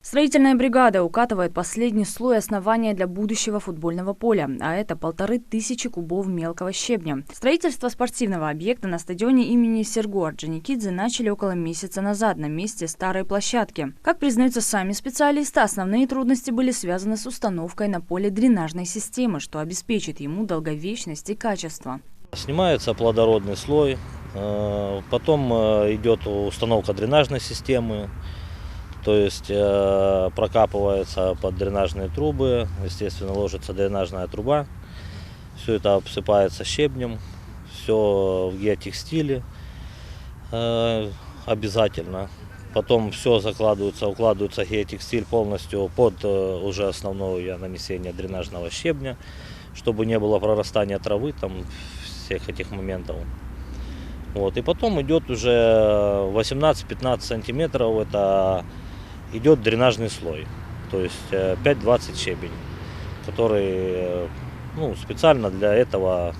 Строительная бригада укатывает последний слой основания для будущего футбольного поля, а это 1500 кубов мелкого щебня. Строительство спортивного объекта на стадионе имени Серго Орджоникидзе начали около месяца назад на месте старой площадки. Как признаются сами специалисты, основные трудности были связаны с установкой на поле дренажной системы, что обеспечит ему долговечность и качество. Снимается плодородный слой, потом идет установка дренажной системы. То есть прокапывается под дренажные трубы, естественно, ложится дренажная труба, все это обсыпается щебнем, все в геотекстиле обязательно. Потом все укладывается геотекстиль полностью под уже основное нанесение дренажного щебня, чтобы не было прорастания травы, там, всех этих моментов. Вот. И потом идет уже 18-15 сантиметров, это идет дренажный слой, то есть 5-20 щебень, который специально для этого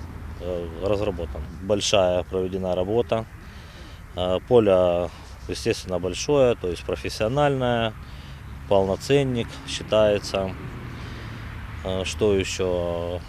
разработан. Большая проведена работа, поле, естественно, большое, то есть профессиональное, полноценник считается. Что еще?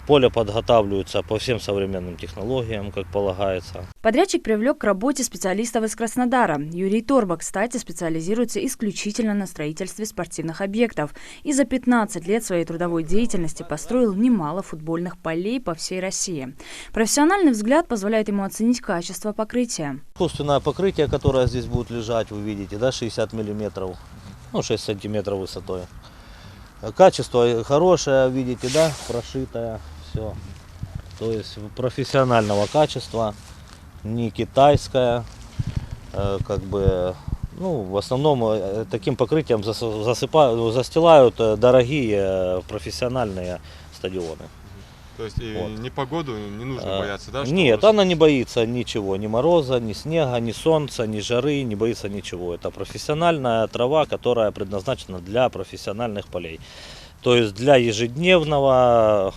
Поле подготавливается по всем современным технологиям, как полагается. Подрядчик привлек к работе специалистов из Краснодара. Юрий Торба, кстати, специализируется исключительно на строительстве спортивных объектов и за 15 лет своей трудовой деятельности построил немало футбольных полей по всей России. Профессиональный взгляд позволяет ему оценить качество покрытия. Искусственное покрытие, которое здесь будет лежать, вы видите, 60 миллиметров, 6 сантиметров высотой. Качество хорошее, видите, да, прошитое, все. То есть профессионального качества, не китайское, в основном таким покрытием застилают дорогие профессиональные стадионы. То есть непогоду не нужно бояться, да? Нет, она не боится ничего, ни мороза, ни снега, ни солнца, ни жары, не боится ничего. Это профессиональная трава, которая предназначена для профессиональных полей. То есть для ежедневного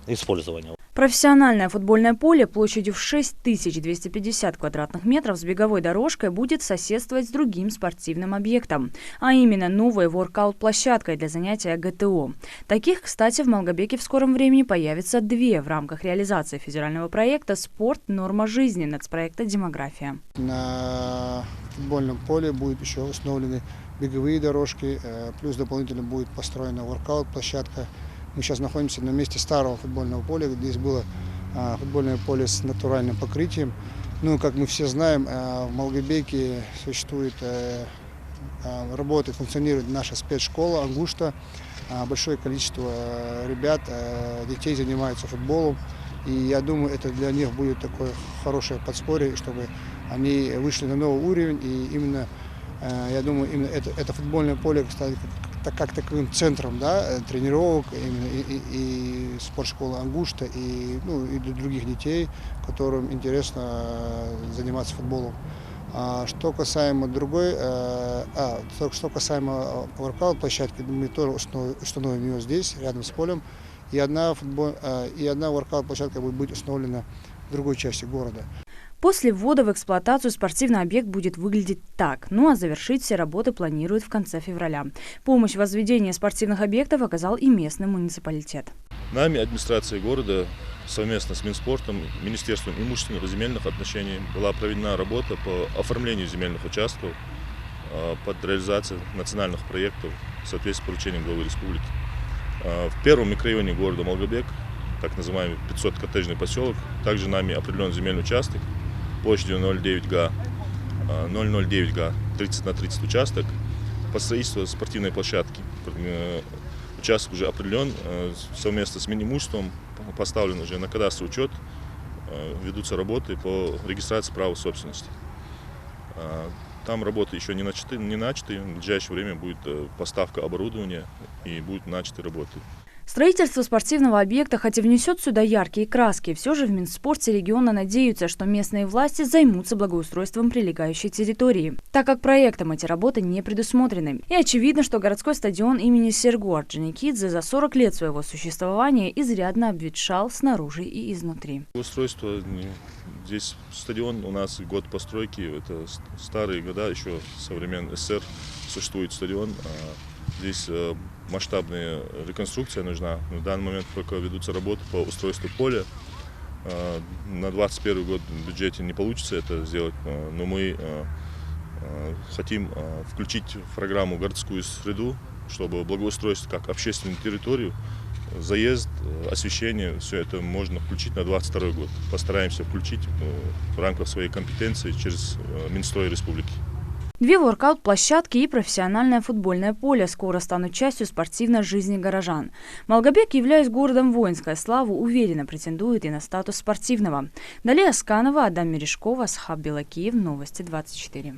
использования. Профессиональное футбольное поле площадью в 6250 квадратных метров с беговой дорожкой будет соседствовать с другим спортивным объектом, а именно новой воркаут-площадкой для занятия ГТО. Таких, кстати, в Малгобеке в скором времени появится 2 в рамках реализации федерального проекта «Спорт. Норма жизни» нацпроекта «Демография». На футбольном поле будут еще установлены беговые дорожки, плюс дополнительно будет построена воркаут-площадка. Мы сейчас находимся на месте старого футбольного поля, где здесь было футбольное поле с натуральным покрытием. Как мы все знаем, в Малгобеке существует, работает, функционирует наша спецшкола «Ангушта». Большое количество ребят, детей занимаются футболом. И я думаю, это для них будет такое хорошее подспорье, чтобы они вышли на новый уровень. И именно, я думаю, именно это футбольное поле, кстати, как таковым центром, да, тренировок и спортшколы «Ангушта», и для других детей, которым интересно заниматься футболом. Что касаемо воркаут-площадки, мы тоже установим ее здесь, рядом с полем, и одна воркаут-площадка будет быть установлена в другой части города. После ввода в эксплуатацию спортивный объект будет выглядеть так, а завершить все работы планируют в конце февраля. Помощь в возведении спортивных объектов оказал и местный муниципалитет. Нами, администрацией города, совместно с Минспортом, Министерством имущественных и земельных отношений была проведена работа по оформлению земельных участков под реализацию национальных проектов в соответствии с поручением главы республики. В первом микрорайоне города Малгобек, так называемый 500-коттеджный поселок, также нами определен земельный участок площадью 0,09 га, 30 на 30 участок по строительству спортивной площадки. Участок уже определен, совместно с Минимуществом поставлен уже на кадастровый учет, ведутся работы по регистрации права собственности. Там работы еще не начаты, в ближайшее время будет поставка оборудования и будут начаты работы. Строительство спортивного объекта, хоть и внесет сюда яркие краски, все же в Минспорте региона надеются, что местные власти займутся благоустройством прилегающей территории, так как проектом эти работы не предусмотрены. И очевидно, что городской стадион имени Серго Орджоникидзе за 40 лет своего существования изрядно обветшал снаружи и изнутри. Устройство Здесь стадион у нас год постройки, это старые года, еще со времен СССР существует стадион. Здесь масштабная реконструкция нужна. На данный момент пока ведутся работы по устройству поля. На 2021 год в бюджете не получится это сделать, но мы хотим включить в программу городскую среду, чтобы благоустроить как общественную территорию, заезд, освещение, все это можно включить на 2022 год. Постараемся включить в рамках своей компетенции через Минстрой Республики. 2 воркаут-площадки и профессиональное футбольное поле скоро станут частью спортивной жизни горожан. Малгобек, являясь городом воинской славы, уверенно претендует и на статус спортивного. Далее Асканова, Адам Мережкова, Асхаб Белакиев, Новости 24.